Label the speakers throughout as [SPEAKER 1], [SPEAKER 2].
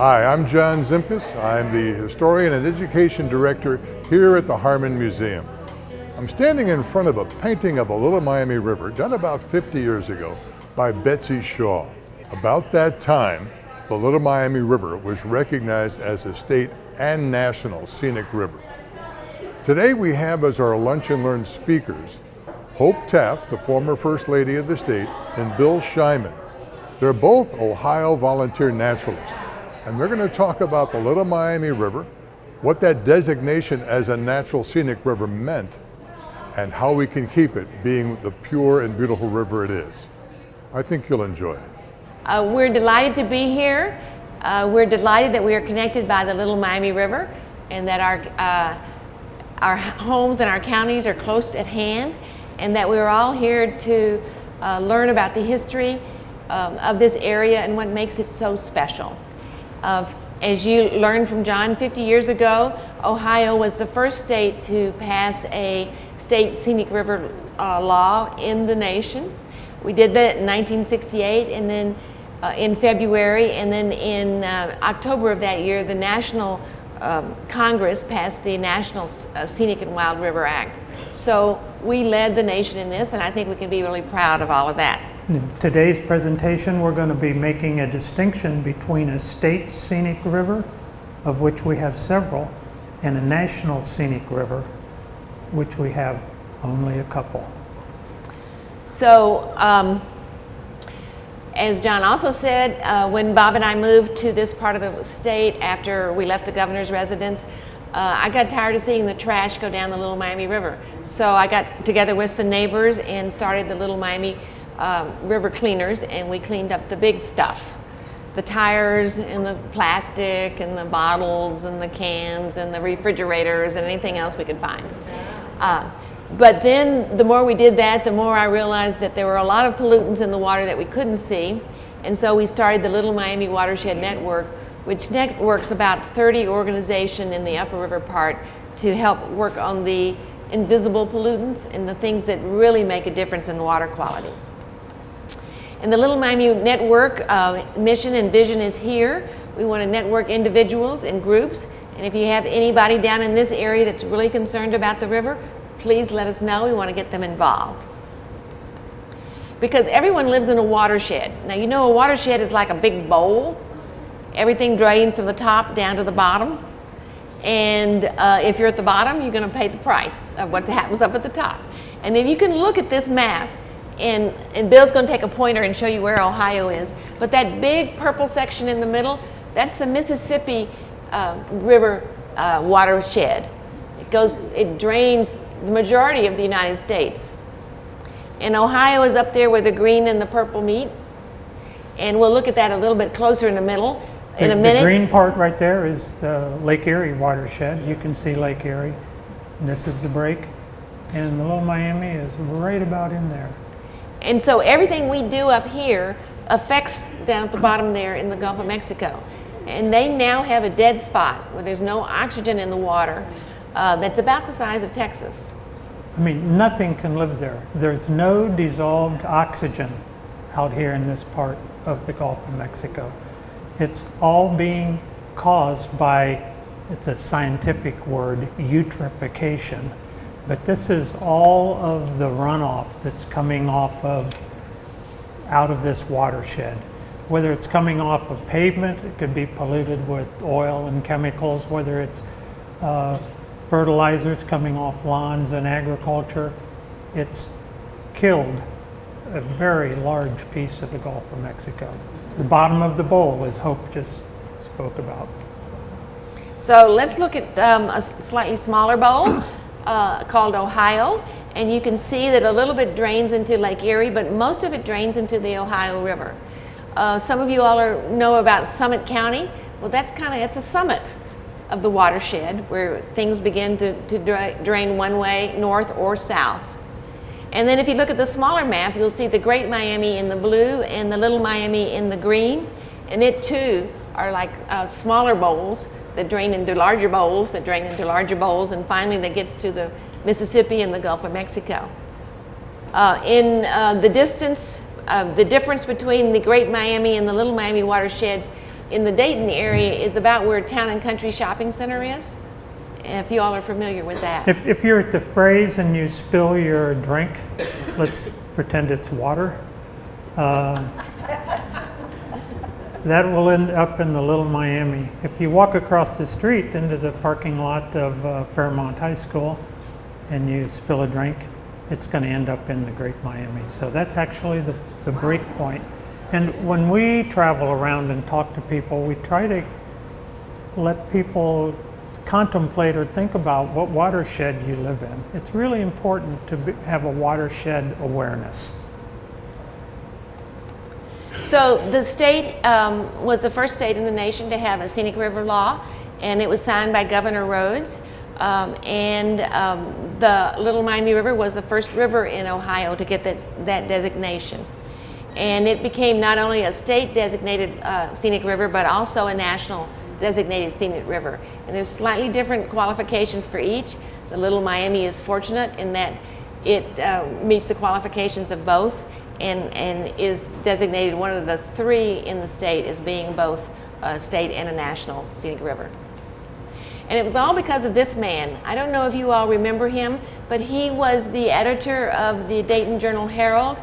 [SPEAKER 1] Hi, I'm John Zimkus. I'm the Historian and Education Director here at the Harmon Museum. I'm standing in front of a painting of the Little Miami River done about 50 years ago by Betsy Shaw. About that time, the Little Miami River was recognized as a state and national scenic river. Today we have as our Lunch and Learn speakers Hope Taft, the former First Lady of the state, and Bill Schieman. They're both Ohio volunteer naturalists, and they're going to talk about the Little Miami River, what that designation as a natural scenic river meant, and how we can keep it being the pure and beautiful river it is. I think you'll enjoy it.
[SPEAKER 2] We're delighted to be here. We're delighted that we are connected by the Little Miami River and that our homes and our counties are close at hand, and that we're all here to learn about the history of this area and what makes it so special. As you learned from John, 50 years ago, Ohio was the first state to pass a state scenic river law in the nation. We did that in 1968, and then in February, and then in October of that year, the National Congress passed the National Scenic and Wild River Act. So we led the nation in this, and I think we can be really proud of all of that.
[SPEAKER 3] In today's presentation, we're going to be making a distinction between a state scenic river, of which we have several, and a national scenic river, which we have only a couple.
[SPEAKER 2] So, as John also said, when Bob and I moved to this part of the state after we left the governor's residence, I got tired of seeing the trash go down the Little Miami River. So I got together with some neighbors and started the Little Miami River Cleaners, and we cleaned up the big stuff. The tires and the plastic and the bottles and the cans and the refrigerators and anything else we could find. But then the more we did that, the more I realized that there were a lot of pollutants in the water that we couldn't see. And so we started the Little Miami Watershed Network, which networks about 30 organizations in the upper river part to help work on the invisible pollutants and the things that really make a difference in water quality. And the Little Miami Network mission and vision is here. We want to network individuals and groups. And if you have anybody down in this area that's really concerned about the river, please let us know. We want to get them involved. Because everyone lives in a watershed. Now, you know, a watershed is like a big bowl. Everything drains from the top down to the bottom. And if you're at the bottom, you're going to pay the price of what happens up at the top. And if you can look at this map, and Bill's going to take a pointer and show you where Ohio is, but that big purple section in the middle, that's the Mississippi River watershed. It drains the majority of the United States. And Ohio is up there where the green and the purple meet. And we'll look at that a little bit closer in the middle in a minute.
[SPEAKER 3] The green part right there is the Lake Erie watershed. You can see Lake Erie. And this is the break. And the Little Miami is right about in there.
[SPEAKER 2] And so everything we do up here affects down at the bottom there in the Gulf of Mexico. And they now have a dead spot where there's no oxygen in the water that's about the size of Texas.
[SPEAKER 3] I mean, nothing can live there. There's no dissolved oxygen out here in this part of the Gulf of Mexico. It's all being caused by, it's a scientific word, eutrophication. But this is all of the runoff that's coming off of, out of this watershed. Whether it's coming off of pavement, it could be polluted with oil and chemicals, whether it's fertilizers coming off lawns and agriculture. It's killed a very large piece of the Gulf of Mexico. The bottom of the bowl, as Hope just spoke about.
[SPEAKER 2] So let's look at a slightly smaller bowl. Called Ohio, and you can see that a little bit drains into Lake Erie, but most of it drains into the Ohio River. Some of you all know about Summit County. Well, that's kind of at the summit of the watershed where things begin to drain one way, north or south. And then if you look at the smaller map, you'll see the Great Miami in the blue and the Little Miami in the green, and it too are like smaller bowls that drain into larger bowls, that drain into larger bowls, and finally that gets to the Mississippi and the Gulf of Mexico. The distance, the difference between the Great Miami and the Little Miami watersheds in the Dayton area is about where Town and Country Shopping Center is, if you all are familiar with that.
[SPEAKER 3] If you're at the Phrase and you spill your drink, let's pretend it's water, that will end up in the Little Miami. If you walk across the street into the parking lot of Fairmont High School and you spill a drink, it's going to end up in the Great Miami. So that's actually the break point. And when we travel around and talk to people, we try to let people contemplate or think about what watershed you live in. It's really important to have a watershed awareness.
[SPEAKER 2] So the state was the first state in the nation to have a scenic river law, and it was signed by Governor Rhodes. The Little Miami River was the first river in Ohio to get that designation. And it became not only a state designated scenic river, but also a national designated scenic river. And there's slightly different qualifications for each. The Little Miami is fortunate in that it meets the qualifications of both and is designated one of the three in the state as being both a state and a national scenic river. And it was all because of this man. I don't know if you all remember him, but he was the editor of the Dayton Journal Herald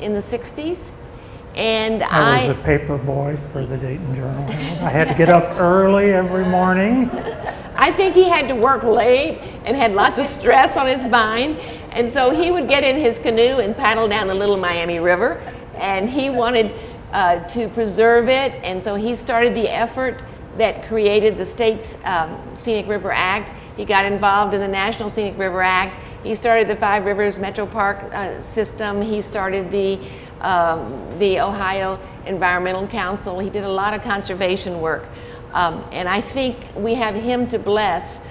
[SPEAKER 2] in the 60s. And
[SPEAKER 3] I was a paper boy for the Dayton Journal Herald. I had to get up early every morning.
[SPEAKER 2] I think he had to work late and had lots of stress on his mind. And so he would get in his canoe and paddle down the Little Miami River. And he wanted to preserve it. And so he started the effort that created the state's Scenic River Act. He got involved in the National Scenic River Act. He started the Five Rivers Metro Park system. He started the Ohio Environmental Council. He did a lot of conservation work. And I think we have him to bless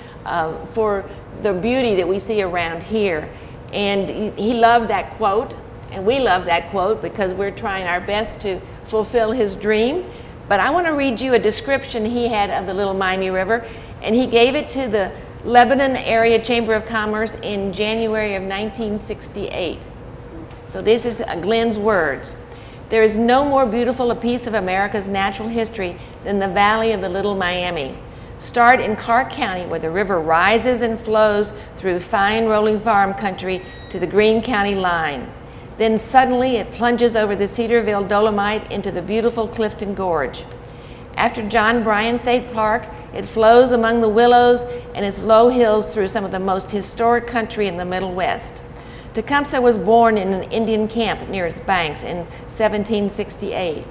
[SPEAKER 2] for the beauty that we see around here. And he loved that quote, and we love that quote because we're trying our best to fulfill his dream. But I want to read you a description he had of the Little Miami River, and he gave it to the Lebanon Area Chamber of Commerce in January of 1968. So this is Glenn's words. "There is no more beautiful a piece of America's natural history than the valley of the Little Miami. Start in Clark County, where the river rises and flows through fine rolling farm country to the Greene County line. Then suddenly it plunges over the Cedarville Dolomite into the beautiful Clifton Gorge. After John Bryan State Park, it flows among the willows and its low hills through some of the most historic country in the Middle West. Tecumseh was born in an Indian camp near its banks in 1768.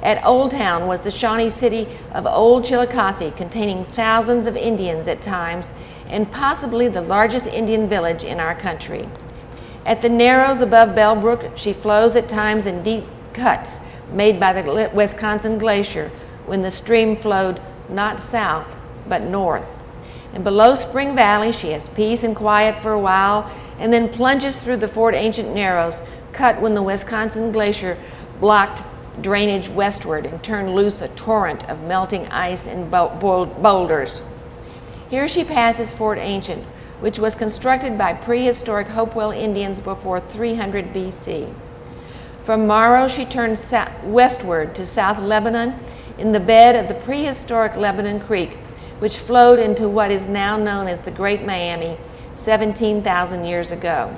[SPEAKER 2] At Old Town was the Shawnee city of Old Chillicothe, containing thousands of Indians at times, and possibly the largest Indian village in our country. At the Narrows above Bellbrook, she flows at times in deep cuts made by the Wisconsin Glacier when the stream flowed not south, but north. And below Spring Valley, she has peace and quiet for a while, and then plunges through the Fort Ancient Narrows, cut when the Wisconsin Glacier blocked drainage westward and turned loose a torrent of melting ice and boulders. Here she passes Fort Ancient, which was constructed by prehistoric Hopewell Indians before 300 BC. From Morrow, she turns westward to South Lebanon in the bed of the prehistoric Lebanon Creek, which flowed into what is now known as the Great Miami 17,000 years ago.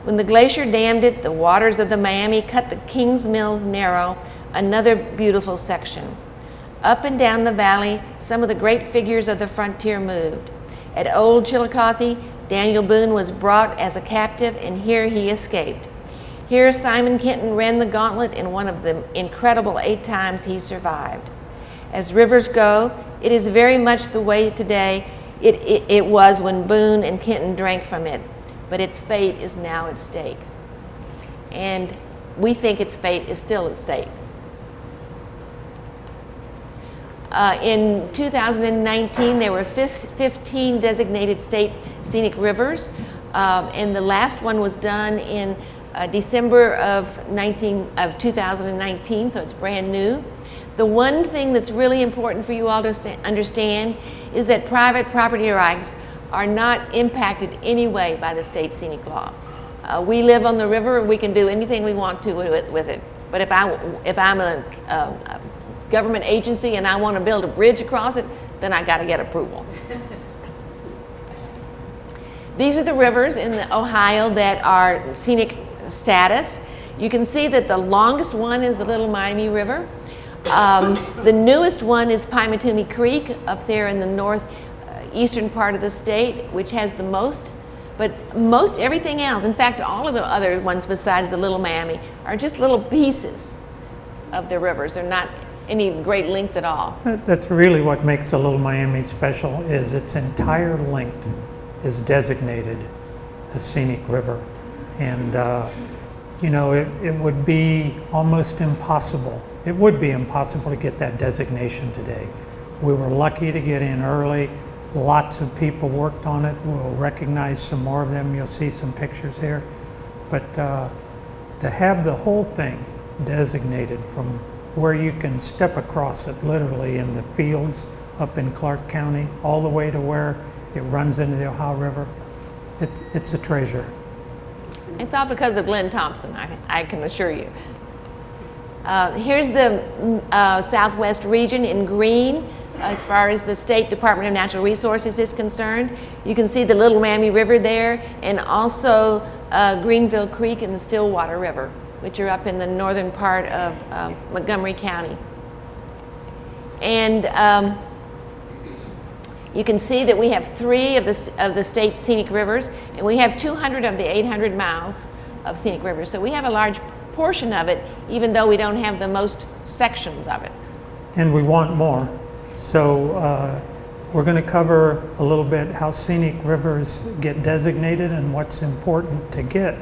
[SPEAKER 2] When the glacier dammed it, the waters of the Miami cut the Kings Mills Narrow, another beautiful section. Up and down the valley, some of the great figures of the frontier moved. At Old Chillicothe, Daniel Boone was brought as a captive, and here he escaped. Here Simon Kenton ran the gauntlet in one of the incredible 8 times he survived. As rivers go, it is very much the way today it was when Boone and Kenton drank from it, but its fate is now at stake. And we think its fate is still at stake. In 2019, there were 15 designated state scenic rivers, and the last one was done in December of 2019, so it's brand new. The one thing that's really important for you all to understand is that private property rights are not impacted any way by the state scenic law. We live on the river, we can do anything we want to with it. But if I'm a government agency and I want to build a bridge across it, then I got to get approval. These are the rivers in Ohio that are scenic status. You can see that the longest one is the Little Miami River. The newest one is Pymatumi Creek up there in the northeastern part of the state, which has the most. But most everything else, in fact, all of the other ones besides the Little Miami, are just little pieces of the rivers. They're not any great length at all.
[SPEAKER 3] That's really what makes the Little Miami special, is its entire length is designated a scenic river. And you know, it would be almost impossible. It would be impossible to get that designation today. We were lucky to get in early. Lots of people worked on it. We'll recognize some more of them. You'll see some pictures here. But to have the whole thing designated from where you can step across it literally in the fields up in Clark County, all the way to where it runs into the Ohio River, it's a treasure.
[SPEAKER 2] It's all because of Glenn Thompson, I can assure you. Here's the Southwest region in green. As far as the State Department of Natural Resources is concerned, you can see the Little Miami River there, and also Greenville Creek and the Stillwater River, which are up in the northern part of Montgomery County. And you can see that we have 3 of the state's scenic rivers, and we have 200 of the 800 miles of scenic rivers. So we have a large portion of it, even though we don't have the most sections of it.
[SPEAKER 3] And we want more. So we're going to cover a little bit how scenic rivers get designated and what's important to get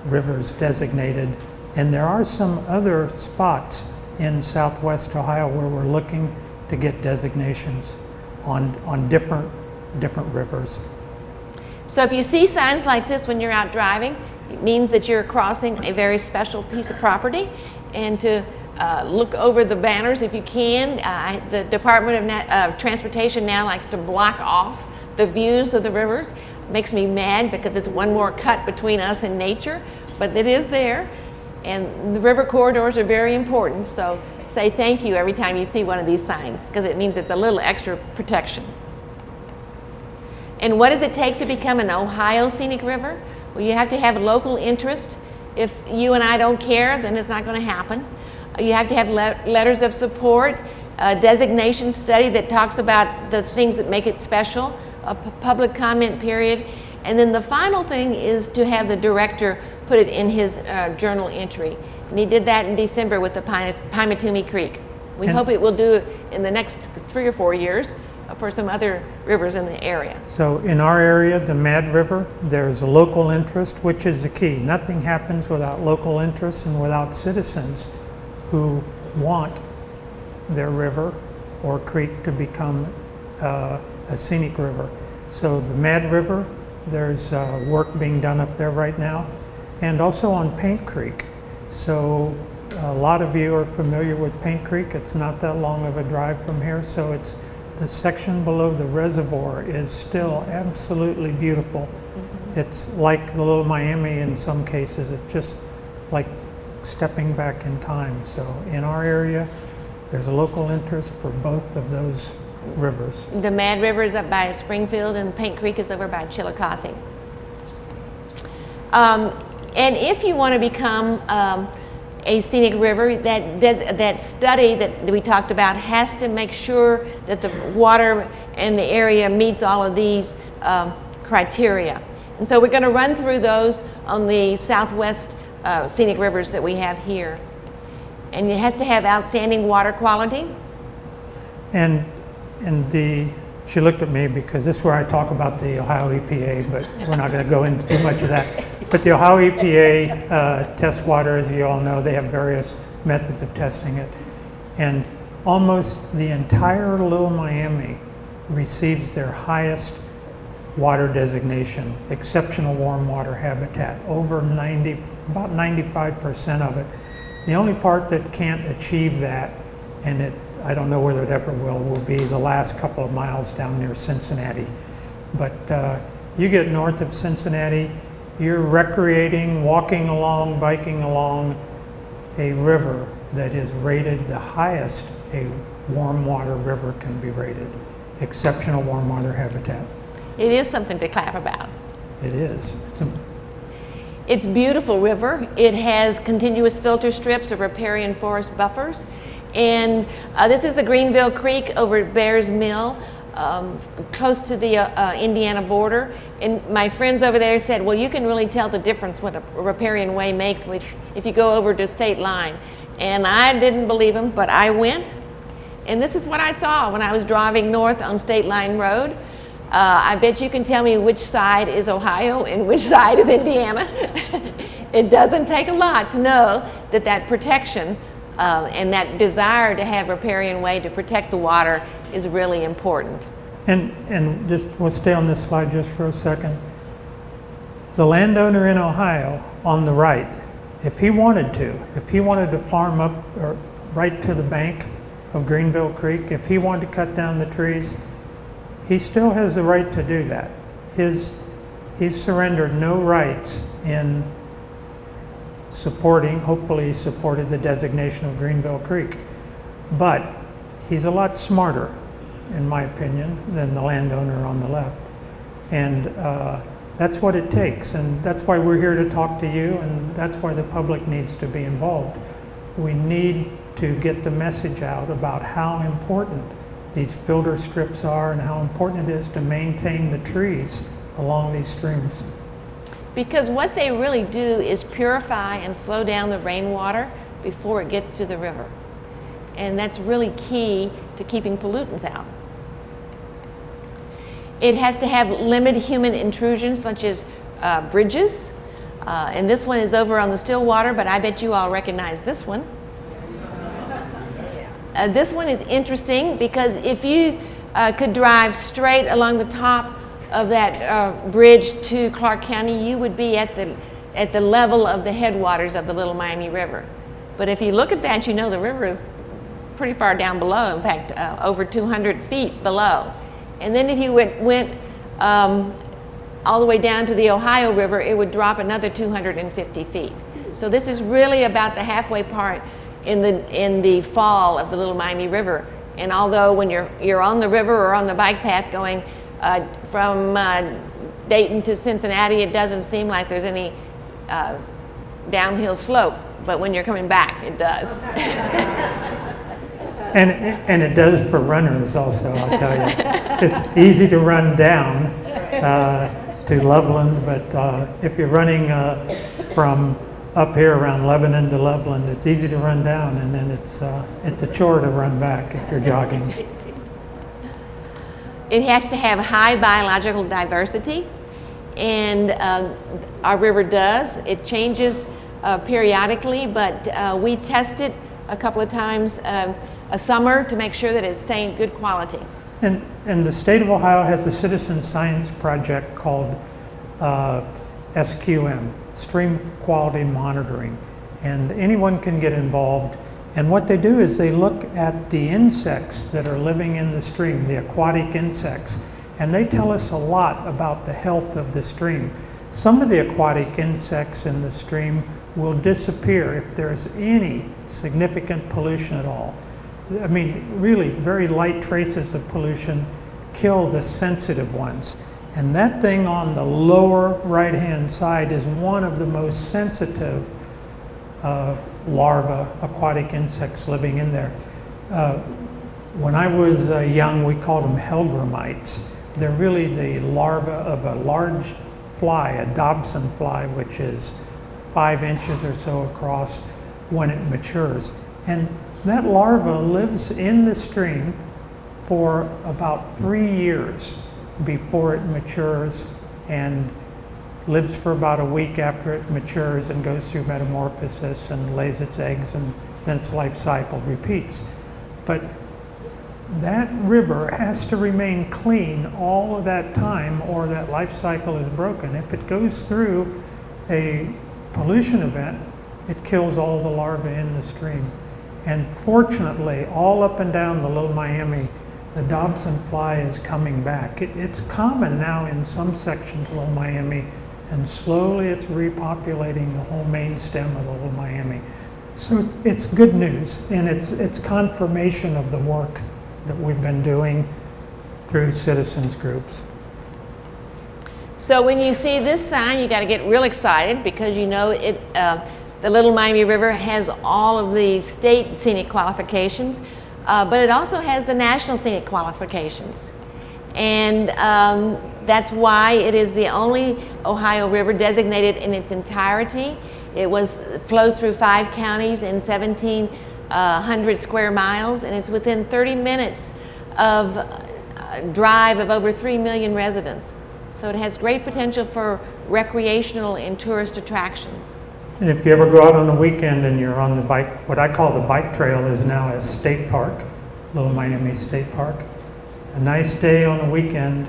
[SPEAKER 3] rivers designated. And there are some other spots in Southwest Ohio where we're looking to get designations on different rivers.
[SPEAKER 2] So if you see signs like this when you're out driving, it means that you're crossing a very special piece of property. And to look over the banners if you can. The Department of Transportation now likes to block off the views of the rivers. It makes me mad because it's one more cut between us and nature, but it is there. And the river corridors are very important, so say thank you every time you see one of these signs, because it means it's a little extra protection. And what does it take to become an Ohio Scenic River? Well, you have to have local interest. If you and I don't care, then it's not going to happen. You have to have letters of support, a designation study that talks about the things that make it special, a public comment period, and then the final thing is to have the director put it in his journal entry. And he did that in December with the Pymatumi Creek. We hope it will do it in the next 3 or 4 years for some other rivers in the area.
[SPEAKER 3] So in our area, the Mad River, there's a local interest, which is the key. Nothing happens without local interest and without citizens who want their river or creek to become a scenic river. So the Mad River, there's work being done up there right now, and also on Paint Creek. So a lot of you are familiar with Paint Creek. It's not that long of a drive from here, so it's the section below the reservoir is still absolutely beautiful. Mm-hmm. It's like the Little Miami in some cases. It's just like stepping back in time. So in our area, there's a local interest for both of those rivers.
[SPEAKER 2] The Mad River is up by Springfield and Paint Creek is over by Chillicothe. And if you want to become a scenic river, that study that we talked about has to make sure that the water and the area meets all of these criteria. And so we're going to run through those on the Southwest scenic rivers that we have here. And it has to have outstanding water quality.
[SPEAKER 3] And she looked at me because this is where I talk about the Ohio EPA, but we're not going to go into too much of that. But the Ohio EPA tests water, as you all know. They have various methods of testing it. And almost the entire Little Miami receives their highest water designation, exceptional warm water habitat, about 95% of it. The only part that can't achieve that, and I don't know whether it ever will be the last couple of miles down near Cincinnati. But you get north of Cincinnati, you're recreating, walking along, biking along a river that is rated the highest a warm water river can be rated. Exceptional warm water habitat.
[SPEAKER 2] It is something to clap about.
[SPEAKER 3] It is.
[SPEAKER 2] It's a beautiful river. It has continuous filter strips of riparian forest buffers. And this is the Greenville Creek over at Bears Mill, close to the Indiana border. And my friends over there said, well, you can really tell the difference what a riparian way makes if you go over to Stateline. And I didn't believe them, but I went. And this is what I saw when I was driving north on Stateline Road. I bet you can tell me which side is Ohio and which side is Indiana. It doesn't take a lot to know that protection and that desire to have riparian way to protect the water is really important.
[SPEAKER 3] And just, we'll stay on this slide just for a second. The landowner in Ohio on the right, if he wanted to farm up or right to the bank of Greenville Creek, if he wanted to cut down the trees, he still has the right to do that. He's surrendered no rights in supporting, hopefully he supported the designation of Greenville Creek. But he's a lot smarter, in my opinion, than the landowner on the left. And that's what it takes. And that's why we're here to talk to you, and that's why the public needs to be involved. We need to get the message out about how important these filter strips are and how important it is to maintain the trees along these streams.
[SPEAKER 2] Because what they really do is purify and slow down the rainwater before it gets to the river. And that's really key to keeping pollutants out. It has to have limited human intrusion, such as bridges. And this one is over on the Stillwater, but I bet you all recognize this one. This one is interesting because if you could drive straight along the top of that bridge to Clark County, you would be at the level of the headwaters of the Little Miami River. But if you look at that, you know the river is pretty far down below, in fact, over 200 feet below. And then if you went all the way down to the Ohio River, it would drop another 250 feet. So this is really about the halfway part in the fall of the Little Miami River. And although when you're on the river or on the bike path going from Dayton to Cincinnati, it doesn't seem like there's any downhill slope, but when you're coming back, it does.
[SPEAKER 3] And it does for runners also, I'll tell you. It's easy to run down to Loveland, but if you're running from up here around Lebanon to Loveland, it's easy to run down, and then it's a chore to run back if you're jogging.
[SPEAKER 2] It has to have high biological diversity, and our river does. It changes periodically, but we test it a couple of times a summer to make sure that it's staying good quality.
[SPEAKER 3] And the state of Ohio has a citizen science project called SQM, Stream Quality Monitoring, and anyone can get involved. And what they do is they look at the insects that are living in the stream, the aquatic insects, and they tell us a lot about the health of the stream. Some of the aquatic insects in the stream will disappear if there's any significant pollution at all. I mean, really very light traces of pollution kill the sensitive ones. And that thing on the lower right-hand side is one of the most sensitive larvae, aquatic insects living in there. When I was young, we called them Helgramites. They're really the larva of a large fly, a Dobson fly, which is 5 inches or so across when it matures. And that larva lives in the stream for about 3 years before it matures, and lives for about a week after it matures and goes through metamorphosis and lays its eggs, and then its life cycle repeats. But that river has to remain clean all of that time, or that life cycle is broken. If it goes through a pollution event, it kills all the larvae in the stream. And fortunately, all up and down the Little Miami, the Dobson fly is coming back. It's common now in some sections of Little Miami, and slowly it's repopulating the whole main stem of the Little Miami. So it's good news, and it's confirmation of the work that we've been doing through citizens groups.
[SPEAKER 2] So when you see this sign, you got to get real excited because you know it. The Little Miami River has all of the state scenic qualifications, but it also has the national scenic qualifications. And that's why it is the only Ohio river designated in its entirety. It flows through 5 counties in 1,700 square miles, and it's within 30 minutes of drive of over 3 million residents. So it has great potential for recreational and tourist attractions.
[SPEAKER 3] And if you ever go out on the weekend and you're on the bike, what I call the bike trail is now a state park, Little Miami State Park. A nice day on the weekend,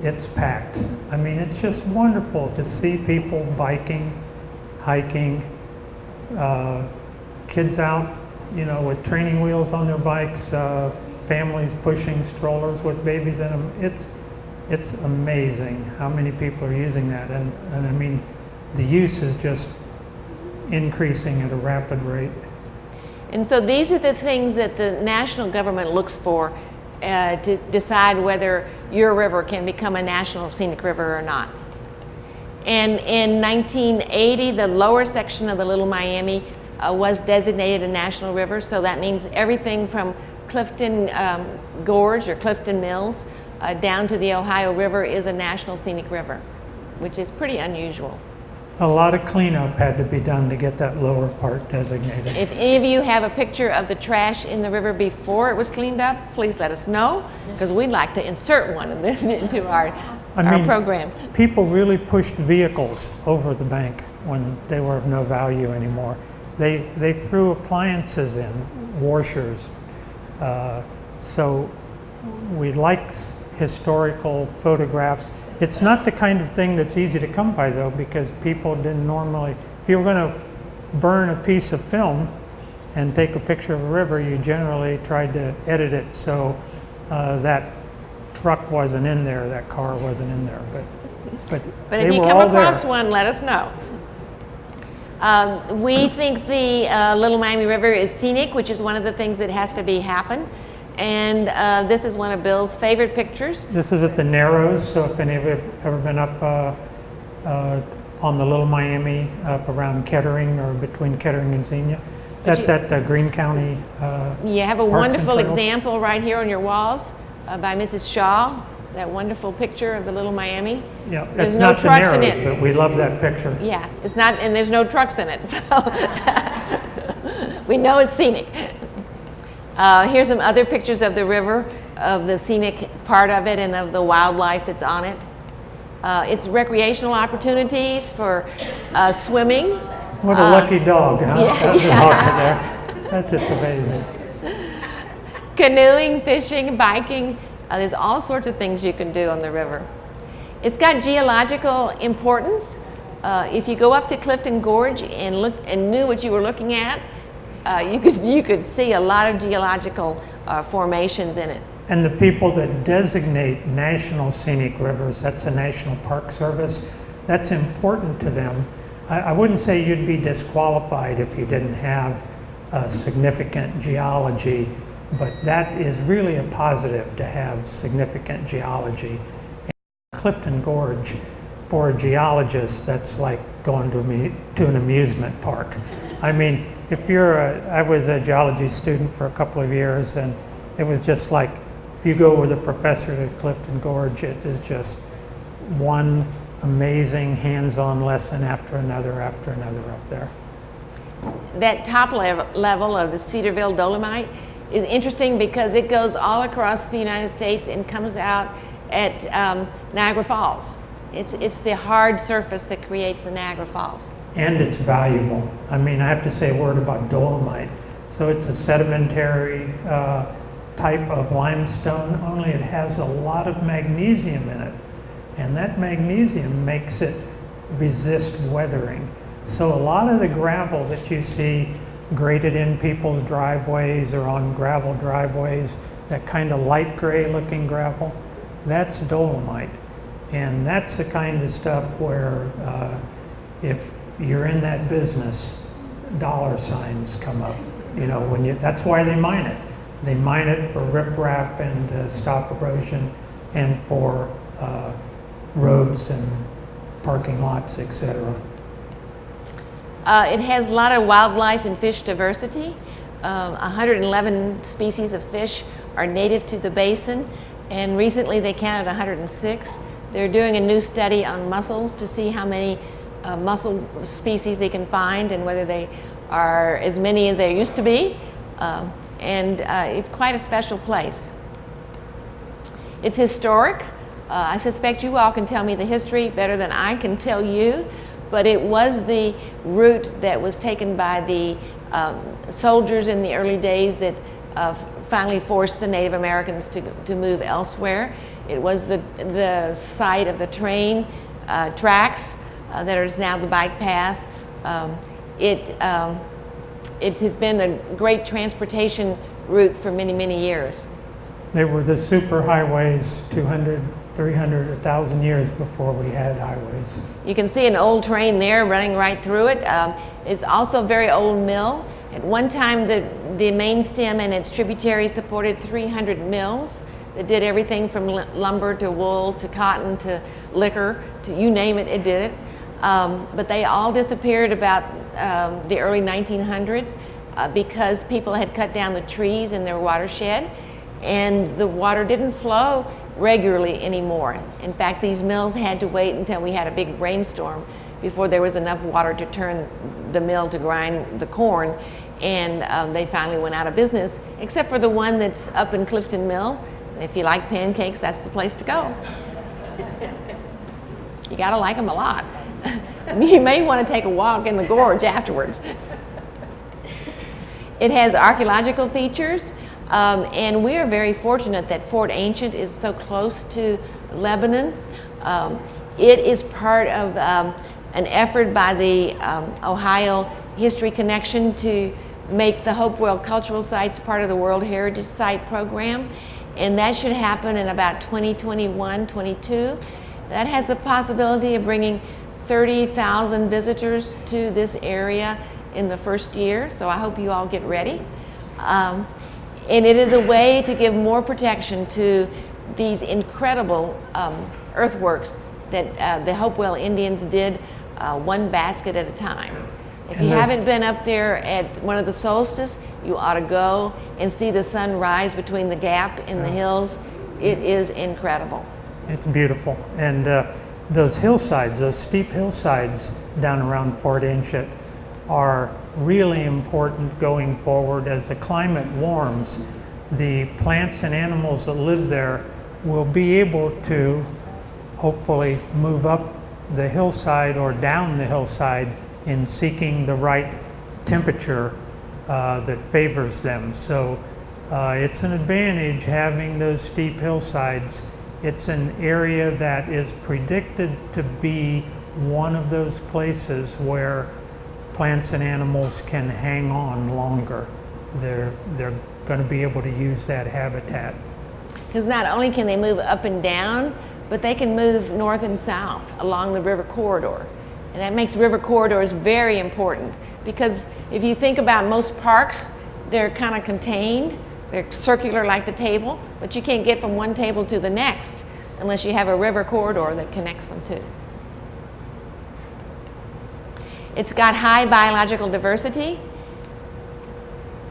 [SPEAKER 3] it's packed. I mean, it's just wonderful to see people biking, hiking, kids out, you know, with training wheels on their bikes, families pushing strollers with babies in them. It's amazing how many people are using that, and I mean, the use is just increasing at a rapid rate.
[SPEAKER 2] And so these are the things that the national government looks for to decide whether your river can become a national scenic river or not. And in 1980, the lower section of the Little Miami was designated a national river, so that means everything from Clifton Gorge or Clifton Mills down to the Ohio River is a national scenic river, which is pretty unusual.
[SPEAKER 3] A lot of cleanup had to be done to get that lower part designated.
[SPEAKER 2] If any of you have a picture of the trash in the river before it was cleaned up, please let us know, because we'd like to insert one of this into our program.
[SPEAKER 3] People really pushed vehicles over the bank when they were of no value anymore. They threw appliances in, washers. So we like historical photographs. It's not the kind of thing that's easy to come by, though, because people didn't normally, if you were going to burn a piece of film and take a picture of a river, you generally tried to edit it so that truck wasn't in there, that car wasn't in there. But
[SPEAKER 2] if you come across one, let us know. We think the Little Miami River is scenic, which is one of the things that has to happen. And this is one of Bill's favorite pictures.
[SPEAKER 3] This is at the Narrows, so if any of you have ever been up on the Little Miami, up around Kettering or between Kettering and Xenia, that's at Greene County.
[SPEAKER 2] You have a wonderful example right here on your walls by Mrs. Shaw, that wonderful picture of the Little Miami.
[SPEAKER 3] Yeah,
[SPEAKER 2] there's
[SPEAKER 3] it's
[SPEAKER 2] no
[SPEAKER 3] not the
[SPEAKER 2] trucks in
[SPEAKER 3] Narrows,
[SPEAKER 2] it.
[SPEAKER 3] but we love that picture.
[SPEAKER 2] Yeah, it's not, and there's no trucks in it, so we know it's scenic. Here's some other pictures of the river, of the scenic part of it and of the wildlife that's on it. It's recreational opportunities for swimming.
[SPEAKER 3] What a lucky dog, huh?
[SPEAKER 2] Yeah.
[SPEAKER 3] That's just amazing.
[SPEAKER 2] Canoeing, fishing, biking. There's all sorts of things you can do on the river. It's got geological importance. If you go up to Clifton Gorge and look and knew what you were looking at, you could see a lot of geological formations in it.
[SPEAKER 3] And the people that designate national scenic rivers, that's a National Park Service, that's important to them. I wouldn't say you'd be disqualified if you didn't have significant geology, but that is really a positive to have significant geology. And Clifton Gorge, for a geologist, that's like going to an amusement park. I mean, I was a geology student for a couple of years, and it was just like, if you go with a professor to Clifton Gorge, it is just one amazing hands-on lesson after another up there.
[SPEAKER 2] That top level of the Cedarville Dolomite is interesting because it goes all across the United States and comes out at Niagara Falls. It's the hard surface that creates the Niagara Falls.
[SPEAKER 3] And it's valuable. I mean, I have to say a word about dolomite. So it's a sedimentary type of limestone, only it has a lot of magnesium in it. And that magnesium makes it resist weathering. So a lot of the gravel that you see graded in people's driveways or on gravel driveways, that kind of light gray looking gravel, that's dolomite. And that's the kind of stuff where if you're in that business, dollar signs come up. You know, that's why they mine it. They mine it for riprap and stop erosion, and for roads and parking lots, etc.
[SPEAKER 2] It has a lot of wildlife and fish diversity. 111 species of fish are native to the basin, and recently they counted 106. They're doing a new study on mussels to see how many mussel species they can find and whether they are as many as there used to be. It's quite a special place. It's historic. I suspect you all can tell me the history better than I can tell you, but it was the route that was taken by the soldiers in the early days that finally forced the Native Americans to move elsewhere. It was the site of the train tracks that is now the bike path. It has been a great transportation route for many, many years.
[SPEAKER 3] They were the super highways 200, 300, 1,000 years before we had highways.
[SPEAKER 2] You can see an old train there running right through it. It's also a very old mill. At one time, the main stem and its tributaries supported 300 mills that did everything from lumber to wool to cotton to liquor to you name it, it did it. But they all disappeared about the early 1900s because people had cut down the trees in their watershed, and the water didn't flow regularly anymore. In fact, these mills had to wait until we had a big rainstorm before there was enough water to turn the mill to grind the corn, and they finally went out of business, except for the one that's up in Clifton Mill. And if you like pancakes, that's the place to go. You gotta like them a lot. You may want to take a walk in the gorge afterwards. It has archaeological features, and we are very fortunate that Fort Ancient is so close to Lebanon. It is part of an effort by the Ohio History Connection to make the Hopewell Cultural Sites part of the World Heritage Site program, and that should happen in about 2021, 22. That has the possibility of bringing 30,000 visitors to this area in the first year, so I hope you all get ready. And it is a way to give more protection to these incredible earthworks that the Hopewell Indians did one basket at a time. If you haven't been up there at one of the solstice, you ought to go and see the sun rise between the gap in the hills. It is incredible.
[SPEAKER 3] It's beautiful. And those hillsides, those steep hillsides down around Fort Ancient are really important going forward. As the climate warms, the plants and animals that live there will be able to hopefully move up the hillside or down the hillside in seeking the right temperature that favors them. So it's an advantage having those steep hillsides. It's an area that is predicted to be one of those places where plants and animals can hang on longer. They're going to be able to use that habitat.
[SPEAKER 2] Because not only can they move up and down, but they can move north and south along the river corridor. And that makes river corridors very important, because if you think about most parks, they're kind of contained. They're circular like the table, but you can't get from one table to the next unless you have a river corridor that connects them too. It's got high biological diversity.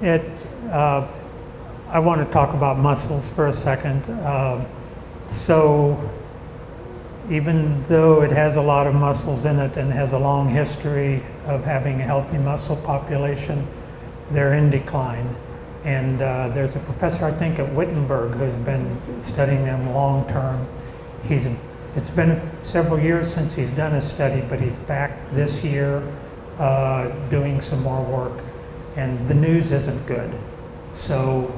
[SPEAKER 3] I want to talk about mussels for a second. So even though it has a lot of mussels in it and has a long history of having a healthy mussel population, they're in decline. And there's a professor, I think, at Wittenberg who's been studying them long term. It's been several years since he's done a study, but he's back this year doing some more work. And the news isn't good. So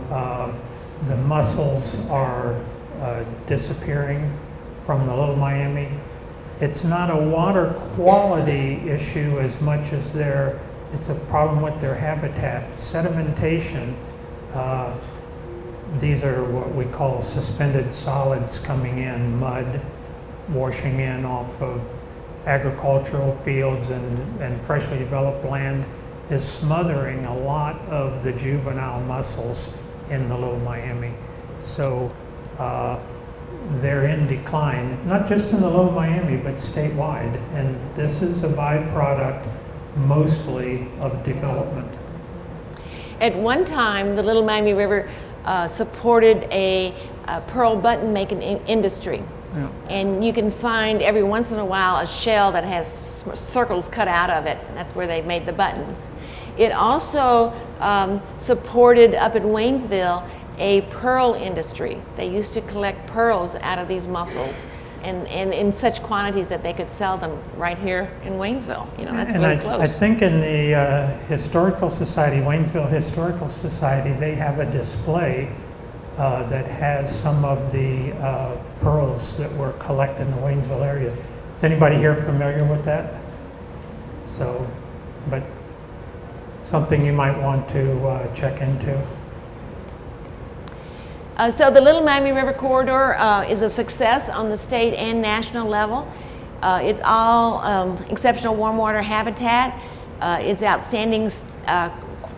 [SPEAKER 3] the mussels are disappearing from the Little Miami. It's not a water quality issue as much as it's a problem with their habitat. Sedimentation, these are what we call suspended solids coming in, mud washing in off of agricultural fields and freshly developed land. is smothering a lot of the juvenile mussels in the Little Miami. So they're in decline, not just in the Little Miami, but statewide. And this is a byproduct mostly of development.
[SPEAKER 2] At one time, the Little Miami River supported a pearl button making industry.
[SPEAKER 3] Yeah.
[SPEAKER 2] And you can find every once in a while a shell that has circles cut out of it. That's where they made the buttons. It also supported up in Waynesville a pearl industry. They used to collect pearls out of these mussels and in such quantities that they could sell them right here in Waynesville. You know, that's really close.
[SPEAKER 3] I think in the Historical Society, Waynesville Historical Society, they have a display that has some of the pearls that were collected in the Waynesville area. Is anybody here familiar with that? So, but something you might want to check into.
[SPEAKER 2] So the Little Miami River Corridor is a success on the state and national level. It's all exceptional warm water habitat. It's outstanding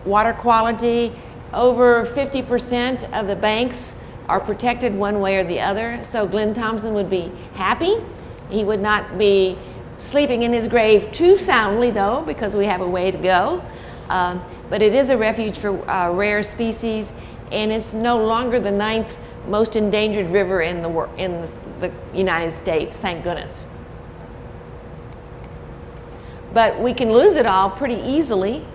[SPEAKER 2] water quality. Over 50% of the banks are protected one way or the other. So Glenn Thompson would be happy. He would not be sleeping in his grave too soundly though, because we have a way to go. But it is a refuge for rare species, and it's no longer the 9th most endangered river in the United States, thank goodness. But we can lose it all pretty easily,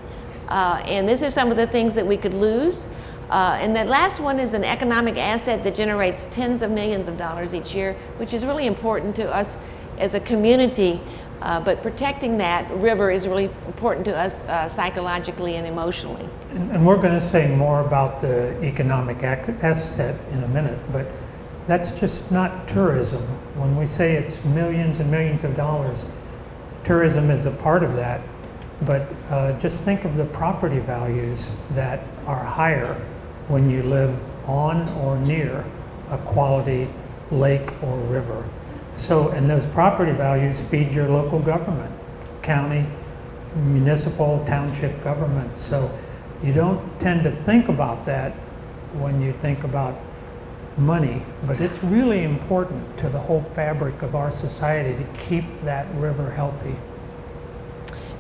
[SPEAKER 2] and this is some of the things that we could lose. And that last one is an economic asset that generates tens of millions of dollars each year, which is really important to us as a community. But protecting that river is really important to us psychologically and emotionally.
[SPEAKER 3] And we're going to say more about the economic asset in a minute, but that's just not tourism. When we say it's millions and millions of dollars, tourism is a part of that, but just think of the property values that are higher when you live on or near a quality lake or river. So, and those property values feed your local government, county, municipal, township government. So you don't tend to think about that when you think about money, but it's really important to the whole fabric of our society to keep that river healthy.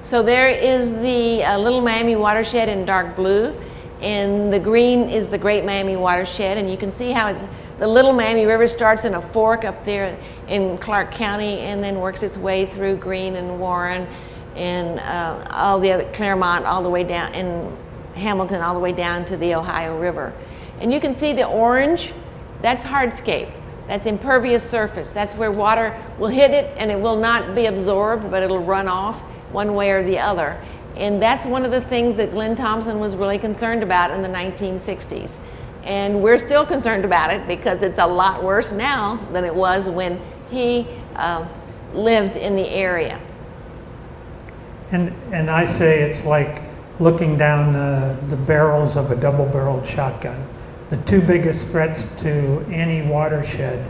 [SPEAKER 2] So there is the Little Miami Watershed in dark blue, and the green is the Great Miami Watershed, and you can see how the Little Miami River starts in a fork up there in Clark County and then works its way through Greene and Warren and all the other, Claremont, all the way down, and Hamilton, all the way down to the Ohio River. And you can see the orange, that's hardscape. That's impervious surface. That's where water will hit it and it will not be absorbed, but it'll run off one way or the other. And that's one of the things that Glenn Thompson was really concerned about in the 1960s. And we're still concerned about it because it's a lot worse now than it was when he lived in the area.
[SPEAKER 3] And I say it's like looking down the barrels of a double-barreled shotgun. The two biggest threats to any watershed,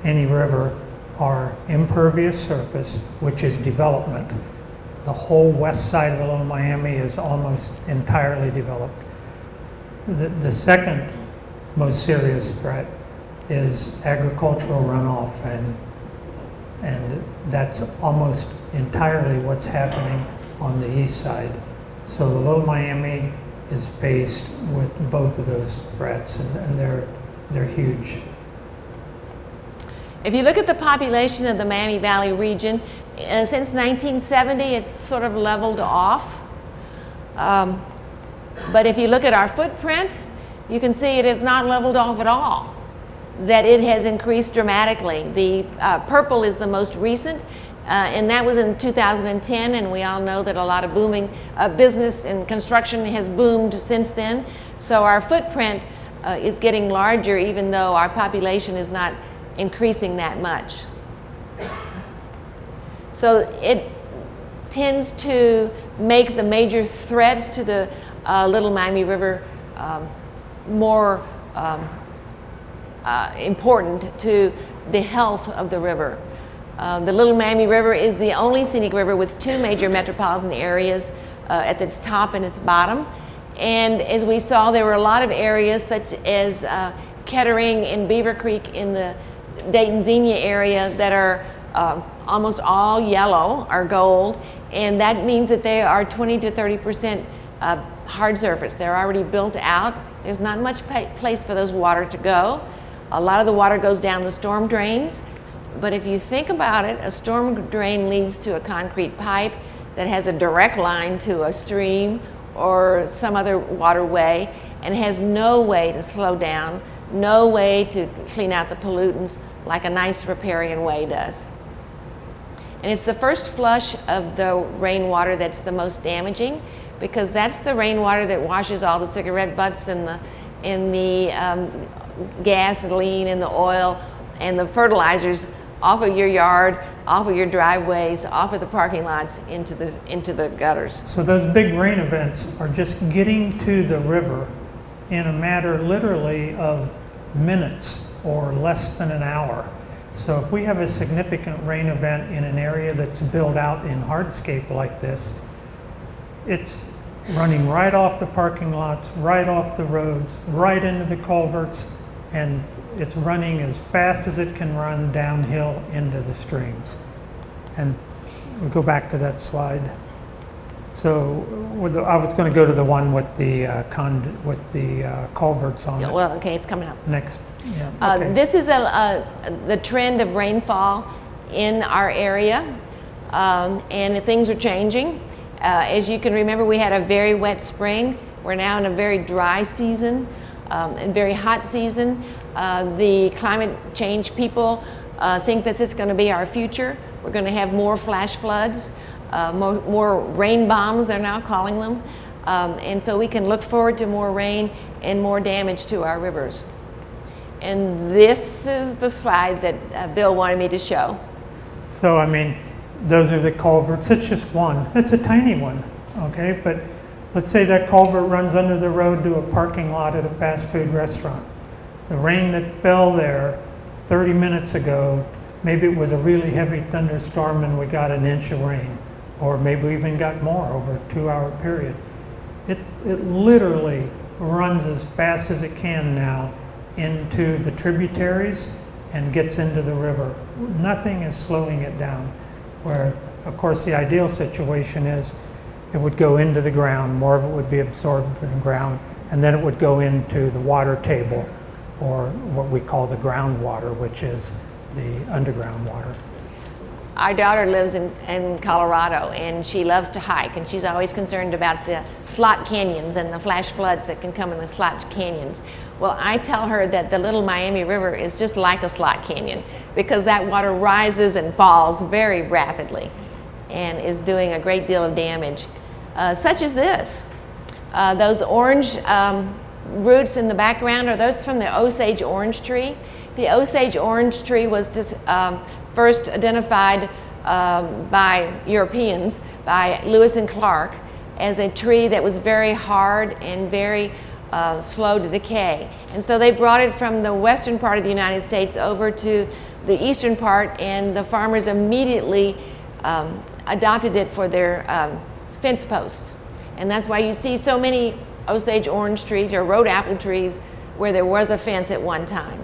[SPEAKER 3] any river, are impervious surface, which is development. The whole west side of the Little Miami is almost entirely developed. The second most serious threat is agricultural runoff, and that's almost entirely what's happening on the east side. So the Little Miami is faced with both of those threats, and they're huge.
[SPEAKER 2] If you look at the population of the Miami Valley region, since 1970, it's sort of leveled off. But if you look at our footprint, you can see it is not leveled off at all, that it has increased dramatically. The purple is the most recent, and that was in 2010, and we all know that a lot of booming business and construction has boomed since then. So our footprint is getting larger, even though our population is not increasing that much. So it tends to make the major threats to the Little Miami River more important to the health of the river. The Little Miami River is the only scenic river with two major metropolitan areas at its top and its bottom. And as we saw, there were a lot of areas such as Kettering and Beaver Creek in the Dayton Xenia area that are almost all yellow or gold, and that means that they are 20 to 30% hard surface. They're already built out. There's not much place for those water to go. A lot of the water goes down the storm drains, but if you think about it, a storm drain leads to a concrete pipe that has a direct line to a stream or some other waterway and has no way to slow down, no way to clean out the pollutants like a nice riparian way does. And it's the first flush of the rainwater that's the most damaging, because that's the rainwater that washes all the cigarette butts and the gasoline and the oil and the fertilizers off of your yard, off of your driveways, off of the parking lots into the gutters.
[SPEAKER 3] So those big rain events are just getting to the river in a matter literally of minutes or less than an hour. So if we have a significant rain event in an area that's built out in hardscape like this, it's running right off the parking lots, right off the roads, right into the culverts, and it's running as fast as it can run downhill into the streams. And we'll go back to that slide. So I was going to go to the one with the culverts on it.
[SPEAKER 2] Well, okay, it's coming up.
[SPEAKER 3] Next. Yeah, okay.
[SPEAKER 2] This is the trend of rainfall in our area, and things are changing. As you can remember, we had a very wet spring. We're now in a very dry season and very hot season. The climate change people think that this is going to be our future. We're going to have more flash floods, more rain bombs, they're now calling them. And so we can look forward to more rain and more damage to our rivers. And this is the slide that Bill wanted me to show.
[SPEAKER 3] So, I mean, those are the culverts. It's just one. It's a tiny one, okay? But let's say that culvert runs under the road to a parking lot at a fast food restaurant. The rain that fell there 30 minutes ago, maybe it was a really heavy thunderstorm and we got an inch of rain, or maybe we even got more over a 2-hour period. It literally runs as fast as it can now into the tributaries and gets into the river. Nothing is slowing it down. Where, of course, the ideal situation is it would go into the ground, more of it would be absorbed from the ground, and then it would go into the water table, or what we call the groundwater, which is the underground water.
[SPEAKER 2] Our daughter lives in Colorado, and she loves to hike, and she's always concerned about the slot canyons and the flash floods that can come in the slot canyons. Well, I tell her that the Little Miami River is just like a slot canyon, because that water rises and falls very rapidly and is doing a great deal of damage, such as this. Those orange roots in the background are those from the Osage orange tree. The Osage orange tree was first identified by Europeans, by Lewis and Clark, as a tree that was very hard and very slow to decay. And so they brought it from the western part of the United States over to the eastern part, and the farmers immediately adopted it for their fence posts. And that's why you see so many Osage orange trees or road apple trees where there was a fence at one time.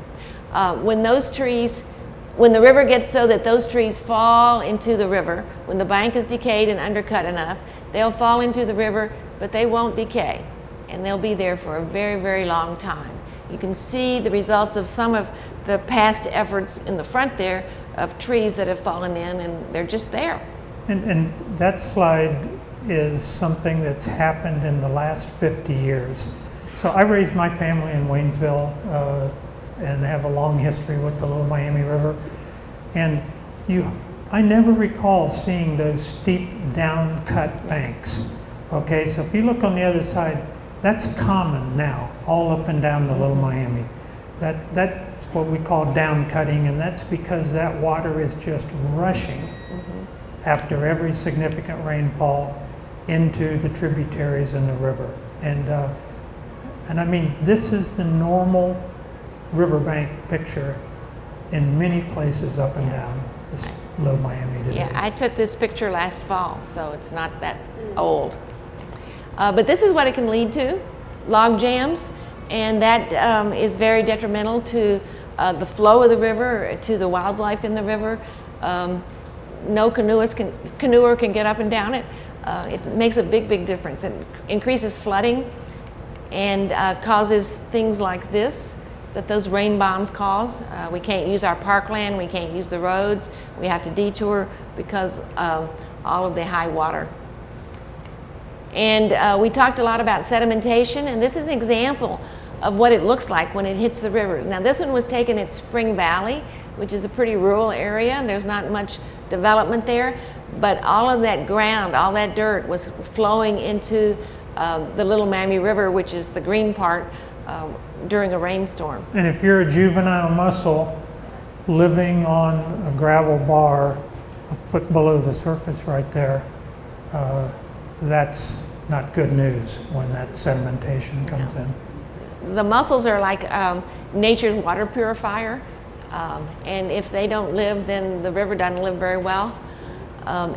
[SPEAKER 2] When the river gets so that those trees fall into the river, when the bank is decayed and undercut enough, they'll fall into the river, but they won't decay. And they'll be there for a very, very long time. You can see the results of some of the past efforts in the front there of trees that have fallen in, and they're just there.
[SPEAKER 3] And that slide is something that's happened in the last 50 years. So I raised my family in Waynesville and have a long history with the Little Miami River. And I never recall seeing those steep down-cut banks. Okay, so if you look on the other side, that's common now, all up and down the Little Miami. That's what we call down cutting, and that's because that water is just rushing after every significant rainfall into the tributaries in the river. And I mean, this is the normal riverbank picture in many places up and down this Little Miami today.
[SPEAKER 2] Yeah, I took this picture last fall, so it's not that old. But this is what it can lead to, log jams, and that is very detrimental to the flow of the river, to the wildlife in the river. No canoer can get up and down it. It makes a big difference. It increases flooding and causes things like this that those rain bombs cause. We can't use our parkland, we can't use the roads, we have to detour because of all of the high water. And we talked a lot about sedimentation, and this is an example of what it looks like when it hits the rivers. Now this one was taken at Spring Valley, which is a pretty rural area, and there's not much development there, but all of that ground, all that dirt was flowing into the Little Miami River, which is the green part, during a rainstorm.
[SPEAKER 3] And if you're a juvenile mussel living on a gravel bar a foot below the surface right there, that's not good news when that sedimentation comes in.
[SPEAKER 2] The mussels are like nature's water purifier, and if they don't live, then the river doesn't live very well.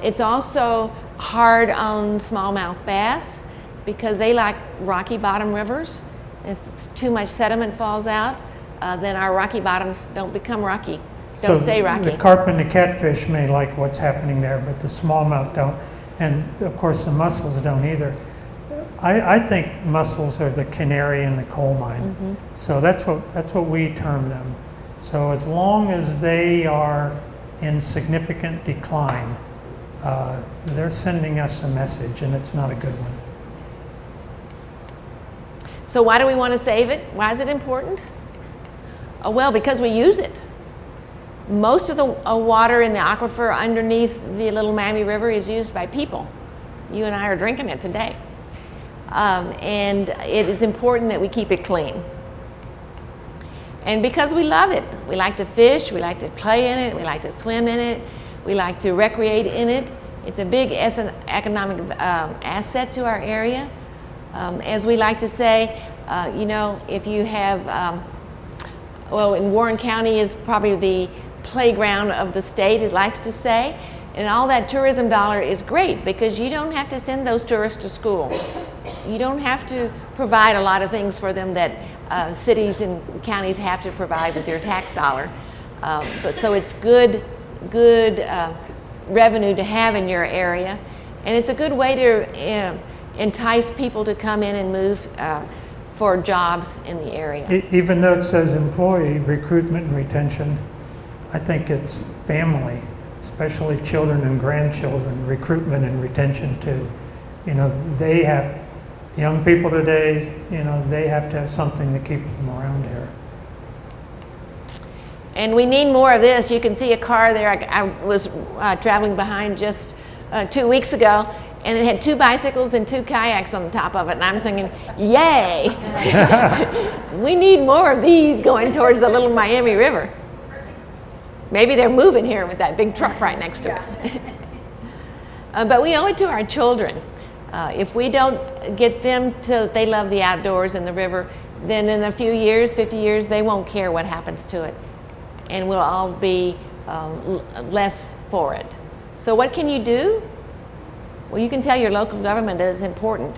[SPEAKER 2] It's also hard on smallmouth bass because they like rocky bottom rivers. If too much sediment falls out, then our rocky bottoms don't become rocky. Don't stay rocky.
[SPEAKER 3] The carp and the catfish may like what's happening there, but the smallmouth don't. And of course the mussels don't either. I think mussels are the canary in the coal mine. Mm-hmm. So that's what we term them. So as long as they are in significant decline, they're sending us a message, and it's not a good one.
[SPEAKER 2] So why do we want to save it? Why is it important? Well, because we use it. Most of the water in the aquifer underneath the Little Miami River is used by people. You and I are drinking it today. And it is important that we keep it clean. And because we love it, we like to fish, we like to play in it, we like to swim in it, we like to recreate in it. It's a big economic asset to our area. As we like to say, you know, if you have, well, in Warren County is probably the playground of the state, it likes to say, and all that tourism dollar is great because you don't have to send those tourists to school. You don't have to provide a lot of things for them that cities and counties have to provide with their tax dollar. But so it's good revenue to have in your area, and it's a good way to entice people to come in and move for jobs in the area.
[SPEAKER 3] Even though it says employee recruitment and retention, I think it's family, especially children and grandchildren, recruitment and retention too. You know, they have, young people today, you know, they have to have something to keep them around here.
[SPEAKER 2] And we need more of this. You can see a car there. I was traveling behind just 2 weeks ago, and it had 2 bicycles and 2 kayaks on the top of it, and I'm thinking, yay! We need more of these going towards the Little Miami River. Maybe they're moving here with that big truck right next to it. But we owe it to our children. If we don't get them to, they love the outdoors and the river, then in a few years, 50 years, they won't care what happens to it. And we'll all be less for it. So what can you do? Well, you can tell your local government that it's important.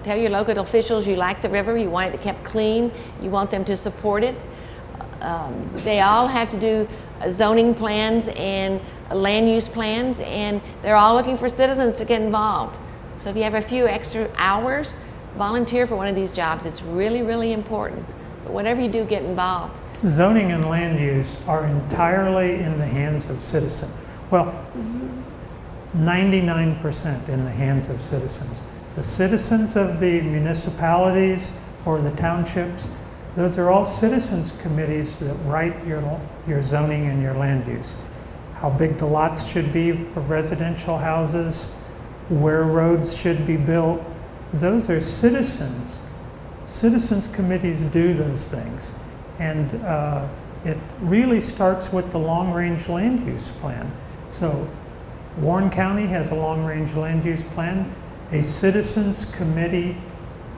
[SPEAKER 2] Tell your local officials you like the river, you want it kept clean, you want them to support it. They all have to do zoning plans and land use plans, and they're all looking for citizens to get involved. So if you have a few extra hours, volunteer for one of these jobs. It's really important. But whatever you do, get involved.
[SPEAKER 3] Zoning and land use are entirely in the hands of citizens. Well, 99% in the hands of citizens. The citizens of the municipalities or the townships, those are all citizens committees that write your zoning and your land use. How big the lots should be for residential houses, where roads should be built, those are citizens. Citizens committees do those things. And it really starts with the long-range land use plan. So Warren County has a long-range land use plan. A citizens committee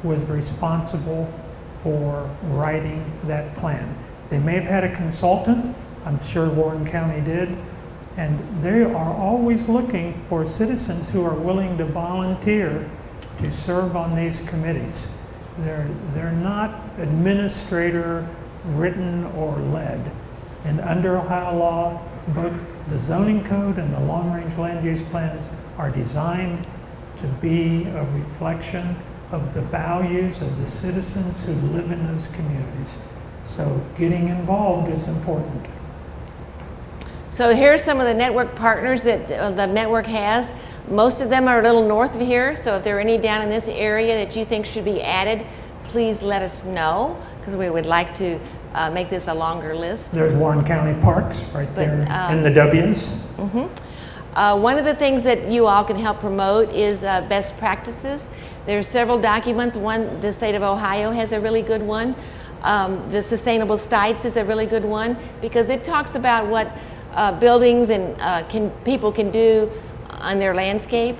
[SPEAKER 3] was responsible for writing that plan. They may have had a consultant, I'm sure Warren County did, and they are always looking for citizens who are willing to volunteer to serve on these committees. They're not administrator written or led. And under Ohio law, both the zoning code and the long-range land use plans are designed to be a reflection of the values of the citizens who live in those communities. So getting involved is important.
[SPEAKER 2] So here are some of the network partners that the network has. Most of them are a little north of here, so if there are any down in this area that you think should be added, please let us know, because we would like to make this a longer list.
[SPEAKER 3] There's Warren County Parks right there in the W's.
[SPEAKER 2] One of the things that you all can help promote is best practices. There are several documents. One, the state of Ohio has a really good one. The Sustainable Sites is a really good one, because it talks about what buildings and people can do on their landscape.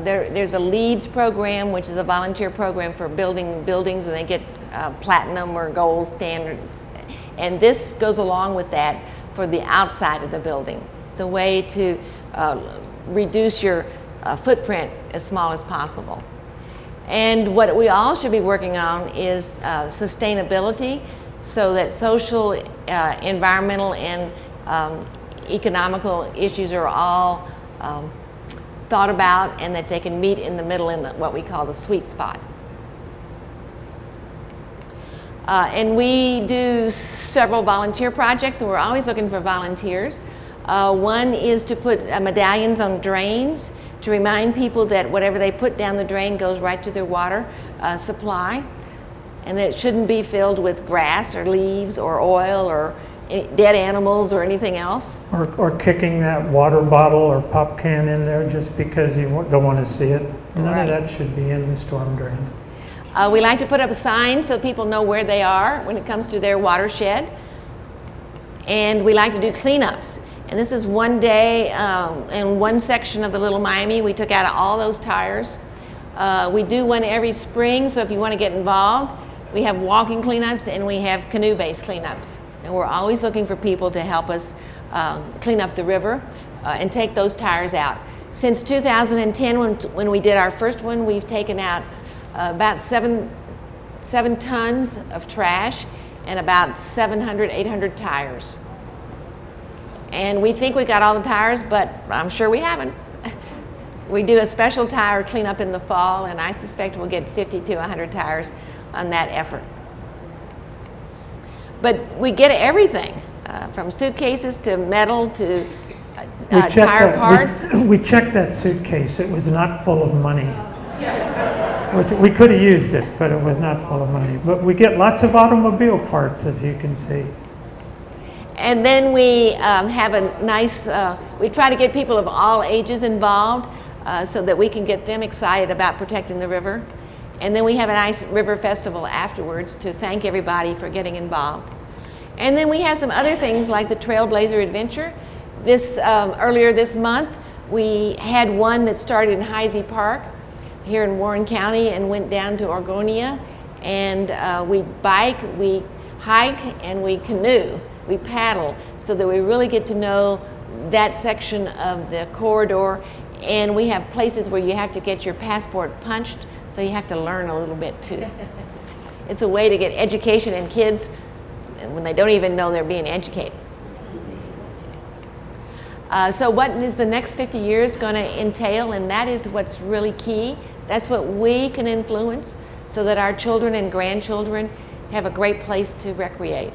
[SPEAKER 2] There's a LEEDS program, which is a volunteer program for building buildings, and they get platinum or gold standards. And this goes along with that for the outside of the building. It's a way to reduce your footprint as small as possible. And what we all should be working on is sustainability, so that social, environmental, and economical issues are all thought about, and that they can meet in the middle in what we call the sweet spot. And we do several volunteer projects, and we're always looking for volunteers. One is to put medallions on drains to remind people that whatever they put down the drain goes right to their water supply, and that it shouldn't be filled with grass or leaves or oil or dead animals or anything else. Or
[SPEAKER 3] kicking that water bottle or pop can in there just because you don't want to see it. None of that should be in the storm drains.
[SPEAKER 2] We like to put up signs so people know where they are when it comes to their watershed. And we like to do cleanups. And this is one day in one section of the Little Miami. We took out all those tires. We do one every spring, so if you want to get involved, we have walking cleanups and we have canoe-based cleanups. And we're always looking for people to help us clean up the river and take those tires out. Since 2010, when we did our first one, we've taken out about 7 tons of trash and about 700, 800 tires. And we think we got all the tires, but I'm sure we haven't. We do a special tire cleanup in the fall, and I suspect we'll get 50 to 100 tires on that effort. But we get everything, from suitcases to metal to tire parts.
[SPEAKER 3] We checked that suitcase. It was not full of money. We could have used it, but it was not full of money. But we get lots of automobile parts, as you can see.
[SPEAKER 2] And then we have a nice, we try to get people of all ages involved so that we can get them excited about protecting the river. And then we have a nice river festival afterwards to thank everybody for getting involved. And then we have some other things like the Trailblazer Adventure. Earlier this month, we had one that started in Heisey Park here in Warren County and went down to Orgonia. And we bike, we hike, and we canoe. We paddle, so that we really get to know that section of the corridor. And we have places where you have to get your passport punched, so you have to learn a little bit too. It's a way to get education in kids when they don't even know they're being educated. So what is the next 50 years going to entail? And that is what's really key. That's what we can influence, so that our children and grandchildren have a great place to recreate.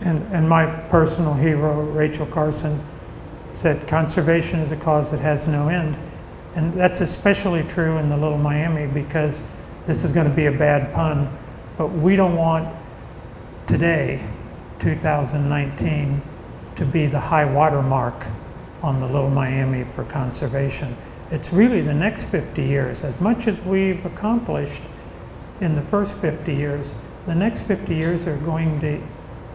[SPEAKER 3] And my personal hero, Rachel Carson, said conservation is a cause that has no end. And that's especially true in the Little Miami, because this is going to be a bad pun, but we don't want today, 2019, to be the high water mark on the Little Miami for conservation. It's really the next 50 years. As much as we've accomplished in the first 50 years, the next 50 years are going to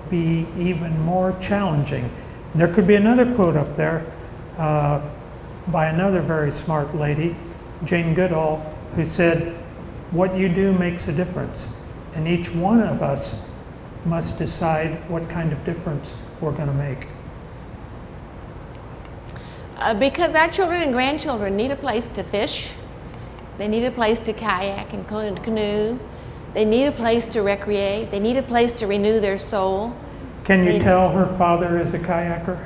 [SPEAKER 3] be even more challenging. There could be another quote up there by another very smart lady, Jane Goodall, who said, "What you do makes a difference, and each one of us must decide what kind of difference we're going to make."
[SPEAKER 2] Because our children and grandchildren need a place to fish, They need a place to kayak and canoe. They need a place to recreate. They need a place to renew their soul.
[SPEAKER 3] Can you tell her father is a kayaker?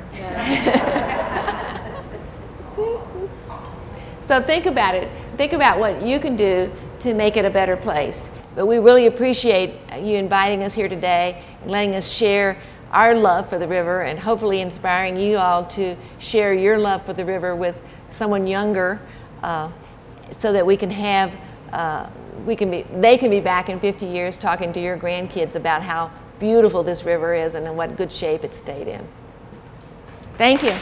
[SPEAKER 2] So think about it. Think about what you can do to make it a better place. But we really appreciate you inviting us here today and letting us share our love for the river, and hopefully inspiring you all to share your love for the river with someone younger, so that we can have, they can be back in 50 years talking to your grandkids about how beautiful this river is and in what good shape it stayed in. Thank you.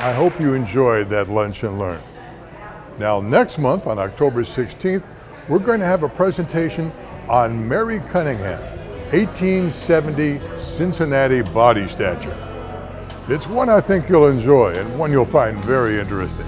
[SPEAKER 1] I hope you enjoyed that Lunch and Learn. Now, next month on October 16th, we're going to have a presentation on Mary Cunningham, 1870 Cincinnati body statue. It's one I think you'll enjoy and one you'll find very interesting.